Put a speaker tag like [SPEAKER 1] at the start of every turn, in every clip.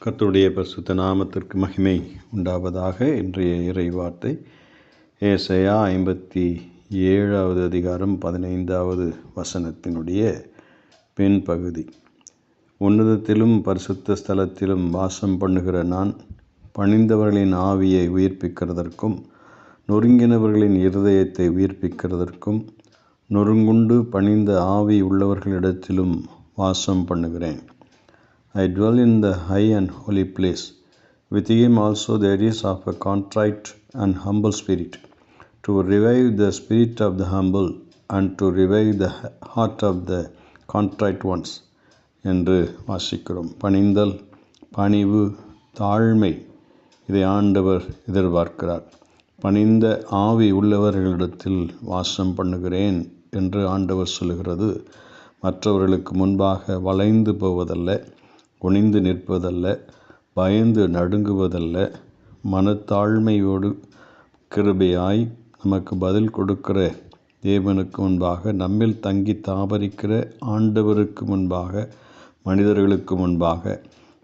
[SPEAKER 1] கர்த்தருடைய பரிசுத்த நாமத்திற்கு மகிமை உண்டாவதாக. இன்றைய இறைவார்த்தை ஏசாயா 57வது அதிகாரம் 15வது வசனத்தினுடைய பின்பகுதி. உன்னதத்திலும் பரிசுத்த ஸ்தலத்திலும் வாசம் பண்ணுகிற நான் பணிந்தவர்களின் ஆவியை உயிர்ப்பிக்கிறதற்கும் நொறுங்கினவர்களின் இருதயத்தை உயிர்ப்பிக்கிறதற்கும் நொறுங்குண்டு பணிந்த ஆவி உள்ளவர்களிடத்திலும் வாசம் பண்ணுகிறேன். I dwell in the high and holy place. With him also there is of a contrite and humble spirit, to revive the spirit of the humble and to revive the heart of the contrite ones. என்று வாசிக்கிறோம். பணிந்தல், பணிவு, தாழ்மை, இதை ஆண்டவர் எதிர்பார்க்கிறார். பணிந்த ஆவி உள்ளவர்களிடத்தில் வாசம் பண்ணுகிறேன் என்று ஆண்டவர் சொல்கிறது. மற்றவர்களுக்கு முன்பாக வளைந்து போவதல்ல, குனிந்து நிற்பதல்ல, பயந்து நடுங்குவதல்ல, மனத்தாழ்மையோடு கிருபையாய் நமக்கு பதில் கொடுக்கிற தேவனுக்கு முன்பாக, நம்மில் தங்கி தாபரிக்கிற ஆண்டவருக்கு முன்பாக, மனிதர்களுக்கு முன்பாக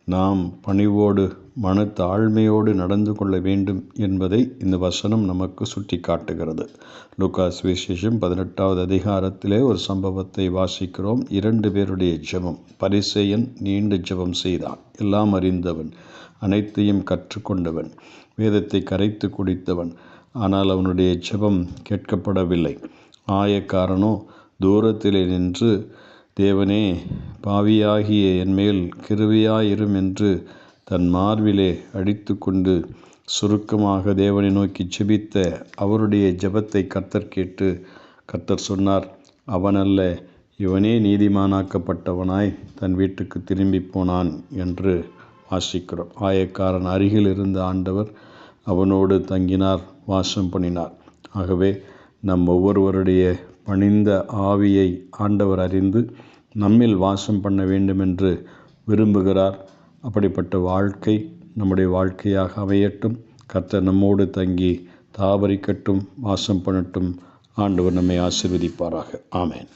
[SPEAKER 1] நாம் பணிவோடு மனத்தாழ்மையோடு நடந்து கொள்ள வேண்டும் என்பதை இந்த வசனம் நமக்கு சுட்டி காட்டுகிறது. லூக்கா சுவிசேஷம் 18வது அதிகாரத்திலே ஒரு சம்பவத்தை வாசிக்கிறோம். 2 பேருடைய ஜெபம். பரிசேயன் நீண்ட ஜெபம் செய்தான். எல்லாம் அறிந்தவன், அனைத்தையும் கற்றுக்கொண்டவன், வேதத்தை கரைத்து குடித்தவன். ஆனால் அவனுடைய ஜெபம் கேட்கப்படவில்லை. ஆயக்காரனோ தூரத்திலே நின்று, தேவனே, பாவியாகிய என்மேல் கிருபையாயிரும் என்று தன் மார்பிலே அடித்து கொண்டு சுருக்கமாக தேவனை நோக்கி ஜெபித்த அவருடைய ஜெபத்தை கர்த்தர் கேட்டு, கர்த்தர் சொன்னார், அவனல்ல, இவனே நீதிமானாக்கப்பட்டவனாய் தன் வீட்டுக்கு திரும்பி போனான் என்று வாசிக்கிறோம். ஆயக்காரன் அருகில் இருந்த ஆண்டவர் அவனோடு தங்கினார், வாசம் பண்ணினார். ஆகவே நம் ஒவ்வொருவருடைய பணிந்த ஆவியை ஆண்டவர் அறிந்து நம்மில் வாசம் பண்ண வேண்டும் என்று விரும்புகிறார். அப்படிப்பட்ட வாழ்க்கை நம்முடைய வாழ்க்கையாக அமையட்டும். கர்த்தர் நம்மோடு தங்கி தாபரிக்கட்டும், வாசம் பண்ணட்டும். ஆண்டவர் நம்மை ஆசீர்வதிப்பாராக. ஆமென்.